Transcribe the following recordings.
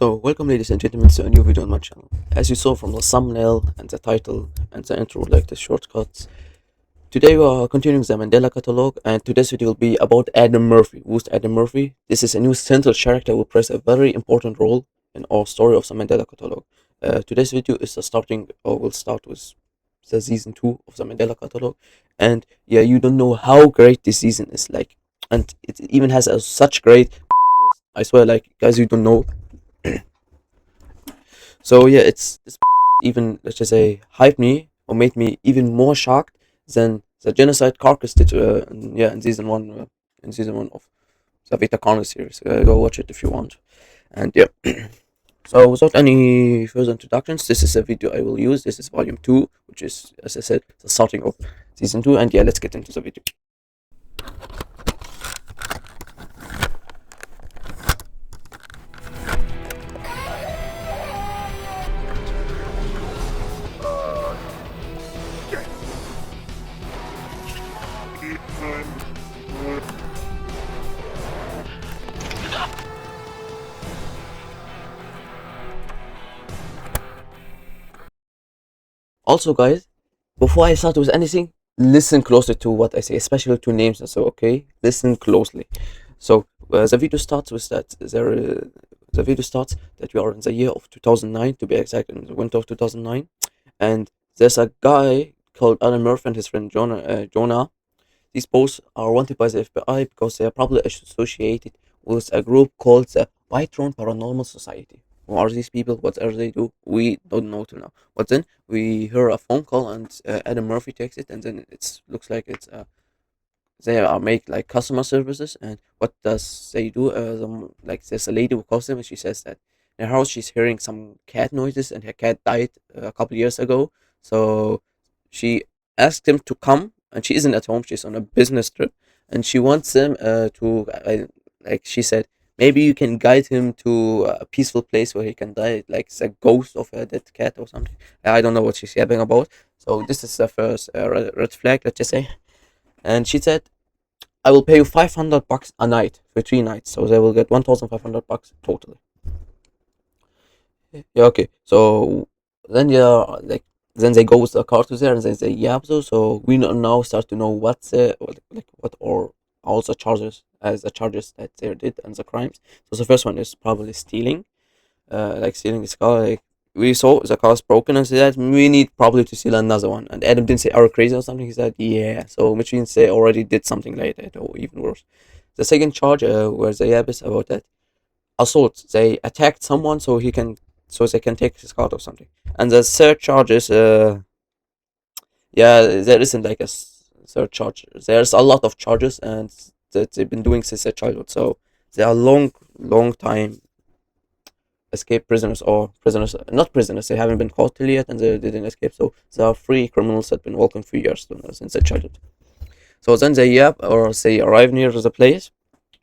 So, welcome, ladies and gentlemen, to a new video on my channel. As you saw from the thumbnail and the title and the intro, like the shortcuts, today we are continuing the Mandela Catalogue, and today's video will be about Adam Murphy. Who's Adam Murphy? This is a new central character who plays a very important role in our story of the Mandela Catalogue. Today's video is we'll start with the season 2 of the Mandela Catalogue, and yeah, you don't know how great this season is, like, and it even has such great. I swear, like, guys, you don't know. So yeah, it's even, let's just say, hyped me or made me even more shocked than the genocide carcass did. In season one of the Vita Corner series. Go watch it if you want. And yeah. So without any further introductions, this is a video I will use. This is volume 2, which is, as I said, the starting of season 2. And yeah, let's get into the video. Also, guys, before I start with anything, listen closely to what I say, especially to names and so. Okay, listen closely. So the video starts with that. The video starts that we are in the year of 2009, to be exact, in the winter of 2009, and there's a guy called Alan Murphy and his friend Jonah. These both are wanted by the FBI because they are probably associated with a group called the White Throne Paranormal Society. Who are these people? What are they do? We don't know till now. But then we hear a phone call, and Adam Murphy takes it, and then it looks like they are make like customer services. And what does they do? Like, there's a lady who calls them, and she says that in her house she's hearing some cat noises, and her cat died a couple years ago. So she asked him to come, and she isn't at home. She's on a business trip, and she wants him like she said, maybe you can guide him to a peaceful place where he can die, like the ghost of a dead cat or something. I don't know what she's yapping about. So this is the first red flag, let's just say. And she said, I will pay you $500 a night for 3 nights, so they will get $1,500 totally. Yeah, okay. So then, yeah, like, then they go with the car to there, and they say, yeah, so we now start to know what or all the charges, as the charges that they did and the crimes. So the first one is probably stealing, like stealing this car. Like, we saw the car's broken, and said we need probably to steal another one. And Adam didn't say, are you crazy or something? He said, yeah. So which means they already did something like that, or even worse. The second charge, where they abyss about that, assault. They attacked someone so they can take his card or something. And the third charge is yeah, there isn't like a third charge. There's a lot of charges, and that they've been doing since their childhood. So they are long time escape prisoners, or prisoners, not prisoners. They haven't been caught till yet, and they didn't escape. So there are three criminals that have been working for years since their childhood. So then they arrive near the place.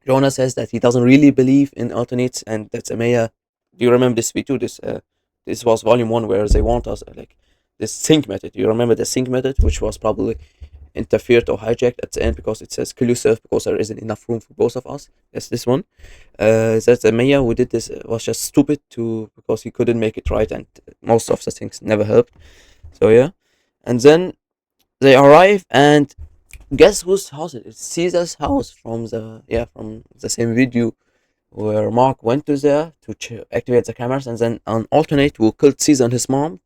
Jonah says that he doesn't really believe in alternates, and that Amaya. Do you remember this video? This was volume 1, where they want us, like, this sync method. You remember the sync method, which was probably interfered or hijacked at the end because it says kill yourself because there isn't enough room for both of us. That's this one. That Amaya who did this was just stupid because he couldn't make it right, and most of the things never helped. So yeah, and then they arrive, and guess whose house it is? It's Caesar's house from the same video where Mark went to there to activate the cameras, and then an alternate who killed Caesar and his mom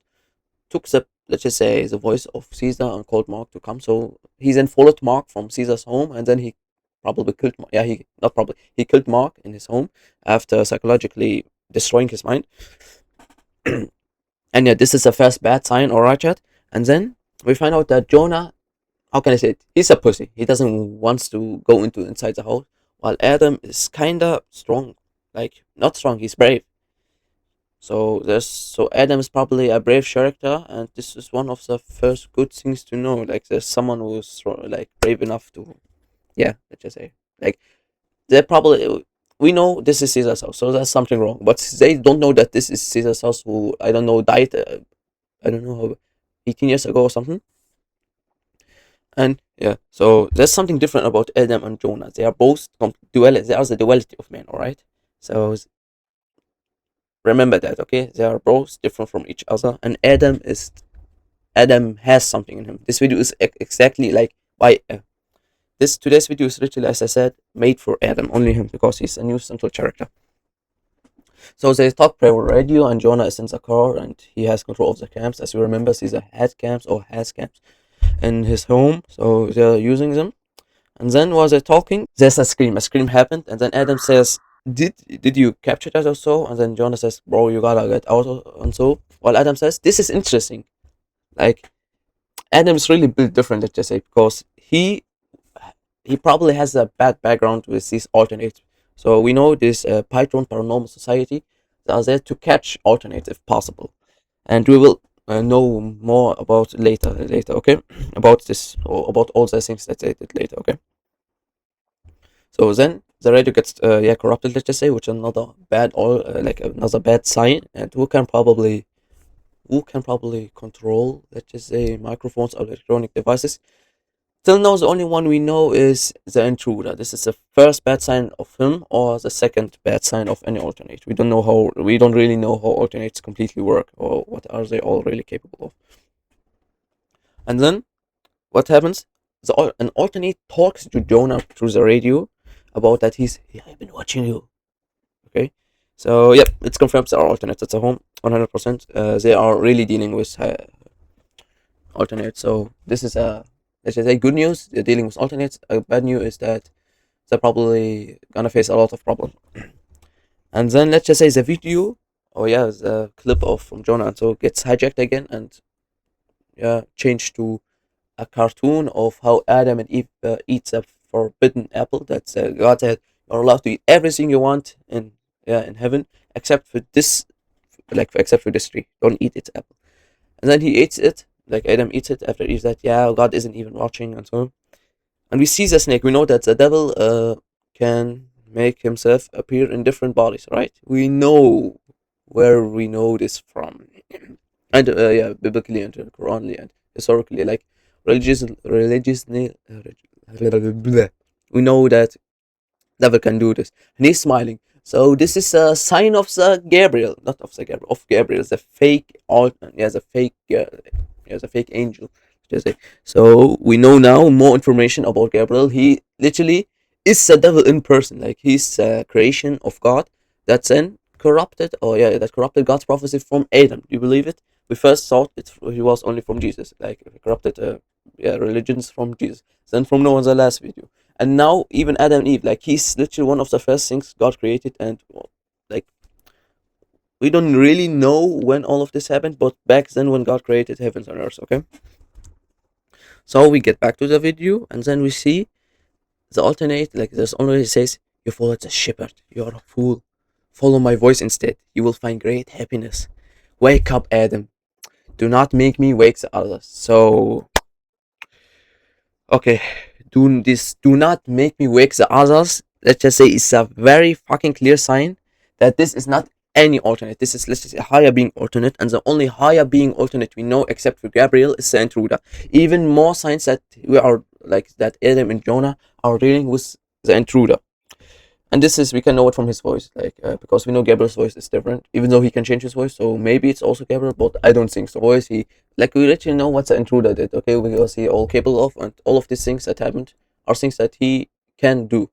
took the, let's just say, the voice of Caesar and called Mark to come. So he then followed Mark from Caesar's home, and then he probably killed. Yeah, he not probably he killed Mark in his home after psychologically destroying his mind. And yeah, this is the first bad sign, alright, chat. And then we find out that Jonah, how can I say it? He's a pussy. He doesn't wants to go inside the house. While Adam is kinda strong, like, not strong. He's brave. So Adam is probably a brave character, and this is one of the first good things to know. Like, there's someone who's like brave enough to, yeah, let's just say, like, they probably, we know this is Caesar's house, so there's something wrong. But they don't know that this is Caesar's house, who, I don't know, died. I don't know how, 18 years ago or something. And yeah, so there's something different about Adam and Jonah. They are both duality. They are the duality of men. All right. So Remember that, okay? They are both different from each other, and Adam has something in him. This video is exactly like why this today's video is literally, as I said, made for Adam, only him, because he's a new central character. So they talk per radio, and Jonah is in the car, and he has control of the camps. As you remember, he's a head camps or has camps in his home, so they're using them. And then while they're talking, there's a scream. A scream happened, and then Adam says, "Did you capture that or so?" And then Jonah says, "Bro, you gotta get out." And so, while Adam says, "This is interesting." Like Adam's really built different, let's just say, because he probably has a bad background with these alternates. So we know this Python Paranormal Society, they are there to catch alternates if possible, and we will know more about later, okay, about this or about all the things that they did later, okay. So then the radio gets corrupted, let's just say, which is another bad or like another bad sign, and who can probably control, let's just say, microphones or electronic devices. Till now, the only one we know is the intruder. This is the first bad sign of him, or the second bad sign of any alternate. We don't really know how alternates completely work, or what are they all really capable of. And then what happens? An alternate talks to Jonah through the radio about that I've been watching you. Okay, so yep, it's confirmed there are alternates at the home, 100%. They are really dealing with alternates. So this is a, let's just say, good news. They're dealing with alternates. Bad news is that they're probably gonna face a lot of problems. And then let's just say the video, oh yeah, the clip of from Jonah and so gets hijacked again, and yeah, changed to a cartoon of how Adam and Eve eats a forbidden apple. That's God said you're allowed to eat everything you want in heaven except for this, except for this tree. Don't eat its apple. And then he eats it, like Adam eats it after he eats that. Yeah, God isn't even watching and so on. And we see the snake. We know that the devil can make himself appear in different bodies, right? We know where we know this from, and yeah, biblically and Quranly and historically, like religiously, we know that devil can do this, and he's smiling. So this is a sign of the Gabriel, not of the Gabriel, of Gabriel, the fake alt, yeah, the fake angel. Just say. So we know now more information about Gabriel. He literally is the devil in person. Like he's a creation of God that's then corrupted, or yeah, that corrupted God's prophecy from Adam. Do you believe it? We first thought he was only from Jesus, like corrupted religions from Jesus. Then from Noah in the last video, and now even Adam and Eve, like he's literally one of the first things God created, and well, like we don't really know when all of this happened, but back then when God created heavens and earth, okay. So we get back to the video, and then we see the alternate, like there's already says, "You followed the shepherd. You are a fool. Follow my voice instead. You will find great happiness. Wake up, Adam. Do not make me wake the others." So okay, do not make me wake the others. Let's just say it's a very fucking clear sign that this is not any alternate. This is, let's just say, a higher being alternate, and the only higher being alternate we know except for Gabriel is the intruder. Even more signs that we are like that Adam and Jonah are dealing with the intruder. And this is, we can know it from his voice, like because we know Gabriel's voice is different, even though he can change his voice. So maybe it's also Gabriel, but I don't think so. Voice, he, like, we let you know what the intruder did, okay? Because he all capable of, and all of these things that happened are things that he can do,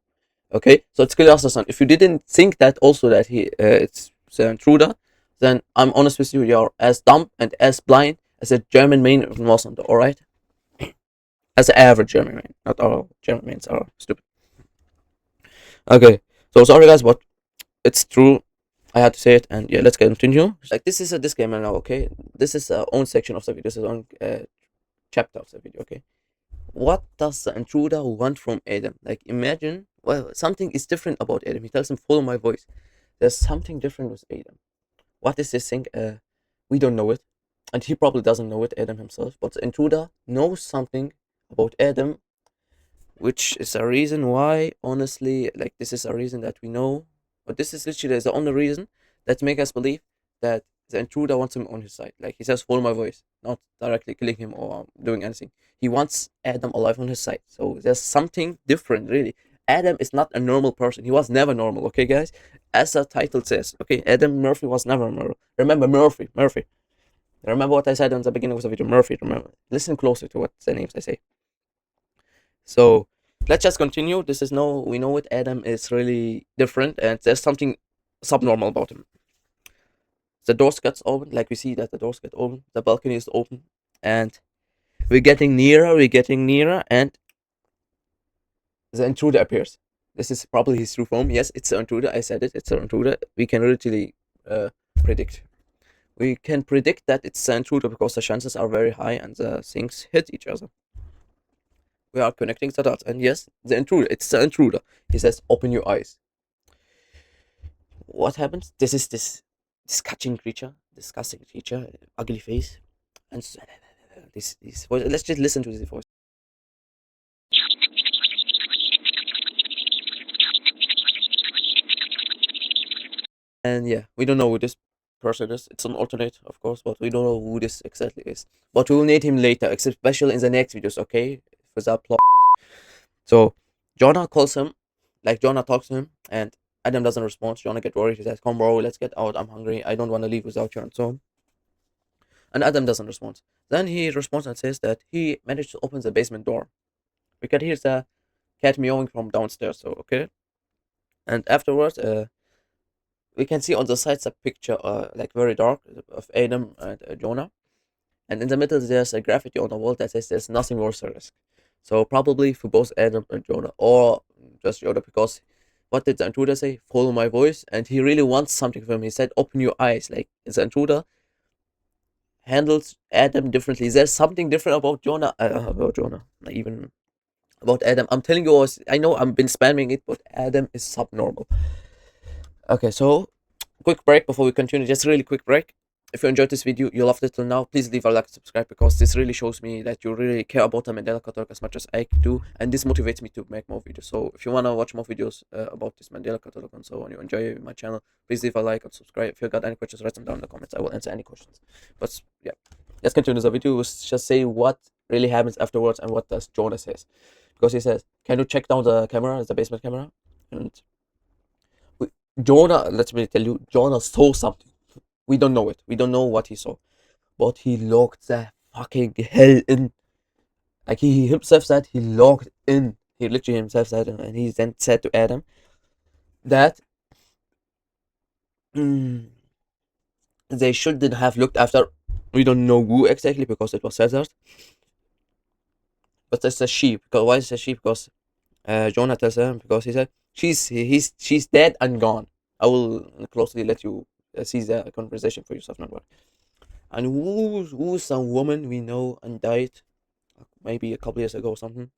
okay? So it's clear as the sun. If you didn't think that also that it's the intruder, then I'm honest with you, you're as dumb and as blind as a German man in Wasserman, all right? As an average German man, not all German men are stupid. Okay, so sorry guys, but it's true. I had to say it, and yeah, let's continue. Like, this is a disclaimer now, okay? This is our own section of the video. This is own chapter of the video, okay? What does the intruder want from Adam? Like, imagine, well, something is different about Adam. He tells him, "Follow my voice." There's something different with Adam. What is this thing? We don't know it, and he probably doesn't know it, Adam himself. But the intruder knows something about Adam, which is a reason why, honestly, like, this is a reason that we know, but this is literally the only reason that make us believe that the intruder wants him on his side. Like, he says, "Follow my voice," not directly killing him or doing anything. He wants Adam alive on his side. So there's something different, really. Adam is not a normal person. He was never normal, okay, guys? As the title says, okay, Adam Murphy was never normal. Remember, Murphy. Remember what I said in the beginning of the video, Murphy, remember. Listen closer to what the names I say. So, let's just continue. We know it, Adam is really different, and there's something subnormal about him. The doors gets open, like we see that the doors get open, the balcony is open, and we're getting nearer, and the intruder appears. This is probably his true form. Yes, it's an intruder. I said it. It's an intruder. We can literally predict. We can predict that it's an intruder because the chances are very high and the things hit each other. We are connecting the dots. And yes, the intruder. It's the intruder. He says, "Open your eyes." What happens? This is this disgusting creature, ugly face, and this voice. Let's just listen to this voice. And yeah, we don't know who this person is. It's an alternate, of course, but we don't know who this exactly is. But we'll need him later, especially in the next videos, okay? For that plot. So Jonah calls him, like Jonah talks to him, and Adam doesn't respond. Jonah gets worried. He says, "Come, bro, let's get out. I'm hungry. I don't want to leave without you," and so on. And Adam doesn't respond. Then he responds and says that he managed to open the basement door. We can hear the cat meowing from downstairs. So okay. And afterwards, we can see on the sides a picture, like very dark, of Adam and Jonah, and in the middle there's a graffiti on the wall that says there's nothing worth the risk. So probably for both Adam and Jonah, or just Jonah, because what did the intruder say? Follow my voice, and he really wants something from him. He said, "Open your eyes." Like the intruder handles Adam differently. There's something different about Jonah, not even about Adam. I'm telling you, I know I've been spamming it, but Adam is subnormal. Okay, so quick break before we continue. Just really quick break. If you enjoyed this video, you loved it till now, please leave a like and subscribe, because this really shows me that you really care about the Mandela Catalogue as much as I do, and this motivates me to make more videos. So if you want to watch more videos about this Mandela Catalogue and so on, you enjoy my channel, please leave a like and subscribe. If you got any questions, write them down in the comments. I will answer any questions. But yeah, let's continue the video. We'll just say what really happens afterwards and what does Jonah says. Because he says, "Can you check down the camera, the basement camera?" And Jonah, let me tell you, Jonah saw something. We don't know it. We don't know what he saw. But he locked the fucking hell in. Like he himself said, he locked in. He literally himself said, and he then said to Adam that they shouldn't have looked after. We don't know who exactly because it was censored. But it's a sheep. Because why is it a sheep? Because Jonah tells him, because he said she's dead and gone. I will closely let you see the conversation for yourself, not what. And who's some woman we know and died maybe a couple years ago or something?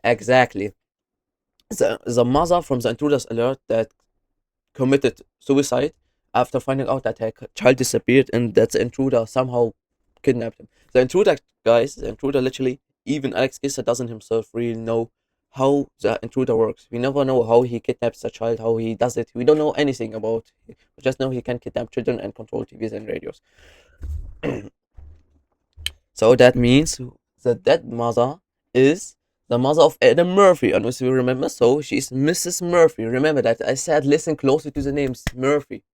Exactly. The mother from the intruder's alert that committed suicide after finding out that her child disappeared and that the intruder somehow kidnapped him. The intruder, guys, the intruder literally, even Alex Kisser doesn't himself really know how the intruder works. We never know how he kidnaps a child, how he does it. We don't know anything about it. We just know he can kidnap children and control TVs and radios. So that means the dead mother is the mother of Adam Murphy. And as you remember, so she's Mrs. Murphy. Remember that I said listen closely to the names Murphy.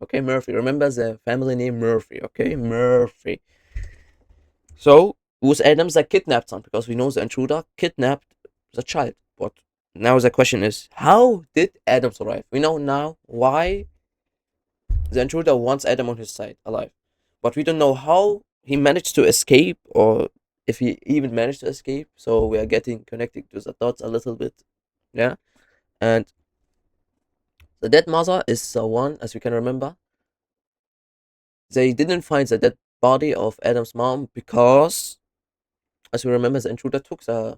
Okay, Murphy. Remember the family name Murphy. Okay, Murphy. So was Adam's a kidnapped son? Because we know the intruder kidnapped the child. But now the question is, how did Adam survive? We know now why the intruder wants Adam on his side alive, but we don't know how he managed to escape, or if he even managed to escape. So we are getting connected to the dots a little bit, yeah. And the dead mother is the one, as we can remember. They didn't find the dead body of Adam's mom because, as we remember, the intruder took the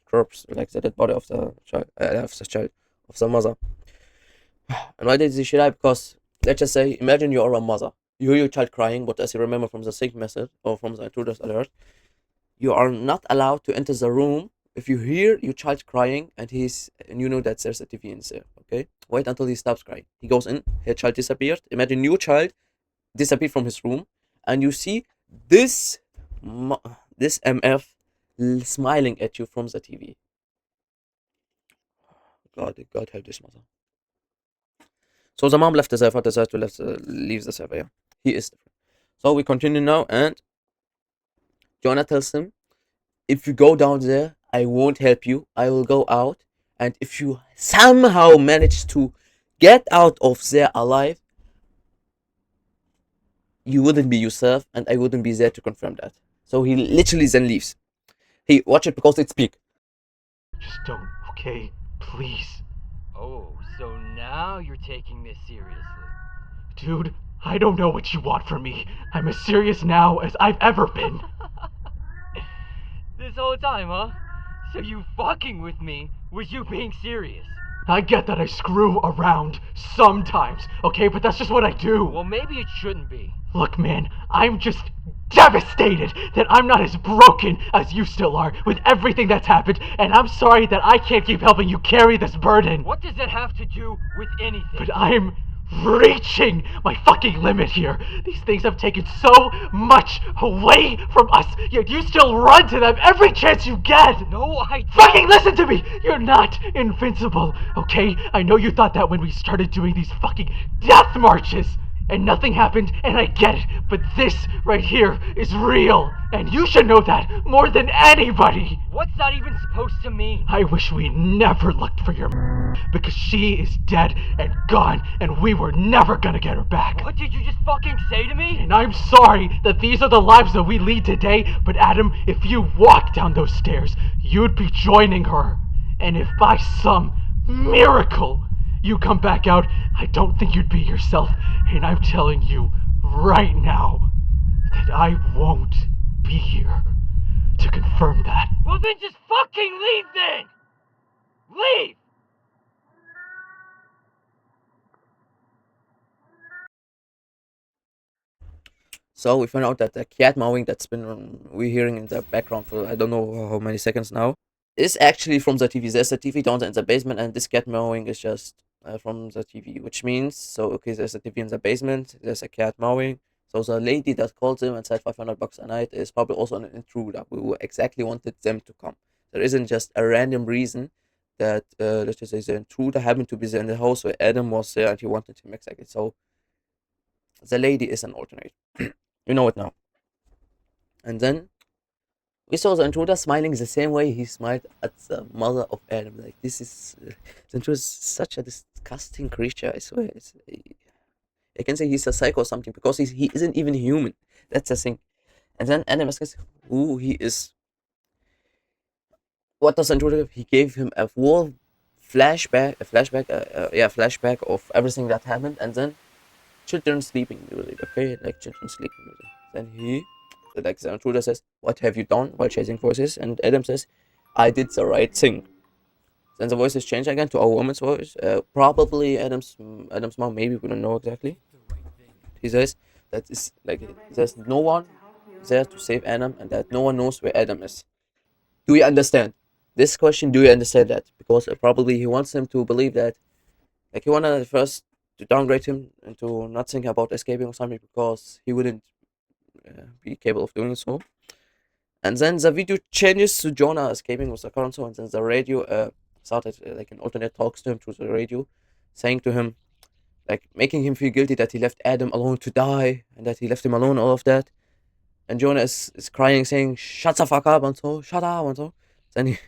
corpse, like the dead body of the child, of the mother. And why did she die? Because let's just say, imagine you are a mother. You hear your child crying, but as you remember from the sync message or from the intruder's alert, you are not allowed to enter the room if you hear your child crying and you know that there's a TV in there. Okay, wait until he stops crying. He goes in, his child disappeared. Imagine your child disappeared from his room, and you see this this MF smiling at you from the TV. God help this mother. So the mom left the server, decided to leave the server. Yeah, he is different. So we continue now, and Jonah tells him, if you go down there, I won't help you. I will go out, and if you somehow manage to get out of there alive, you wouldn't be yourself, and I wouldn't be there to confirm that. So he literally then leaves. Hey, watch it because it's peak. Just don't, okay? Please. Oh, so now you're taking this seriously. Dude, I don't know what you want from me. I'm as serious now as I've ever been. This whole time, huh? So you fucking with me was you being serious? I get that I screw around sometimes, okay? But that's just what I do. Well, maybe it shouldn't be. Look, man, I'm just devastated that I'm not as broken as you still are with everything that's happened, and I'm sorry that I can't keep helping you carry this burden. What does that have to do with anything? But I'm reaching my fucking limit here. These things have taken so much away from us, yet you still run to them every chance you get. No, I don't. Fucking listen to me! You're not invincible, okay? I know you thought that when we started doing these fucking death marches. And nothing happened, and I get it, but this right here is real, and you should know that more than anybody. What's that even supposed to mean? I wish we never looked for your because she is dead and gone, and we were never gonna get her back. What did you just fucking say to me? And I'm sorry that these are the lives that we lead today, but Adam, if you walk down those stairs, you'd be joining her. And if by some miracle you come back out, I don't think you'd be yourself, and I'm telling you right now that I won't be here to confirm that. Well then just fucking leave then! Leave! So we found out that the cat mowing that's been we're hearing in the background for I don't know how many seconds now is actually from the TV. There's a TV down there in the basement, and this cat mowing is just from the TV, which means so okay. There's a TV in the basement. There's a cat mowing. So the lady that called him and said $500 a night is probably also an intruder who exactly wanted them to come. There isn't just a random reason that let's just say the intruder happened to be there in the house where Adam was there and he wanted him exactly. So the lady is an alternate. You know it now. And then we saw the intruder smiling the same way he smiled at the mother of Adam. Like this is the intruder is such a disgusting creature. I swear. I can say he's a psycho or something because he isn't even human. That's the thing. And then Adam asks who he is. What does the intruder? He gave him a full flashback, flashback of everything that happened, and then children sleeping music. Okay, like children sleeping music. Then like the intruder says, "What have you done?" while chasing voices, and Adam says, "I did the right thing." Then the voices change again to a woman's voice. Probably Adam's mom. Maybe we don't know exactly. He says that is like there's no one there to save Adam, and that no one knows where Adam is. Do you understand this question? Do you understand that? Because probably he wants him to believe that, like he wanted first to downgrade him into not thinking about escaping or something because he wouldn't be capable of doing so. And then the video changes to Jonah escaping with the console, and then the radio started like an alternate talks to him through the radio, saying to him, like making him feel guilty that he left Adam alone to die and that he left him alone, all of that. And Jonah is crying, saying, "Shut the fuck up," and so, "Shut up," and so. Then he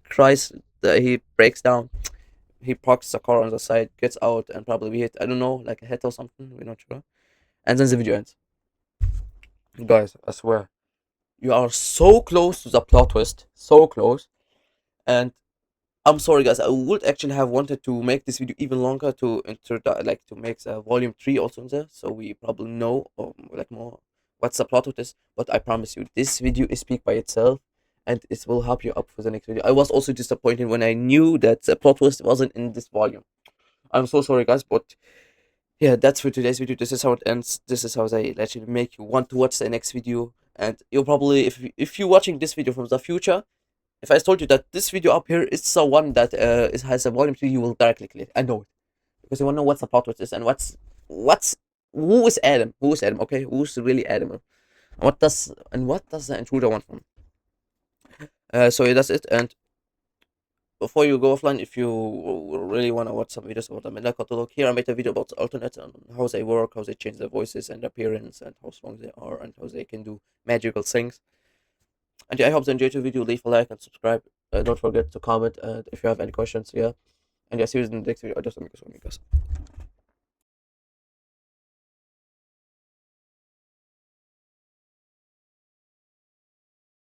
cries, he breaks down, he parks the car on the side, gets out, and probably hit, I don't know, like a head or something, we're not sure. And then the video ends. Guys, I swear, you are so close to the plot twist, so close. And I'm sorry, guys, I would actually have wanted to make this video even longer to like to make the volume 3 also in there, so we probably know like more what's the plot of this. But I promise you, this video is speak by itself, and it will help you up for the next video. I was also disappointed when I knew that the plot twist wasn't in this volume. I'm so sorry, guys, but yeah, that's for today's video. This is how it ends. This is how they actually make you want to watch the next video. And you'll probably, if you're watching this video from the future, if I told you that this video up here is the one that has a volume 3, you will directly click. I know it, because you want to know what's the plot twist is and who is Adam? Who is Adam? Okay, who's really Adam? And what does the intruder want from him? So yeah, that's it. And before you go offline, if you really want to watch some videos about the Mandela Catalogue, here I made a video about the alternate and how they work, how they change their voices and appearance, and how strong they are, and how they can do magical things. And yeah, I hope you enjoyed the video. Leave a like and subscribe. Don't forget to comment. And if you have any questions, yeah. And yeah, see you in the next video. Adios, amigos.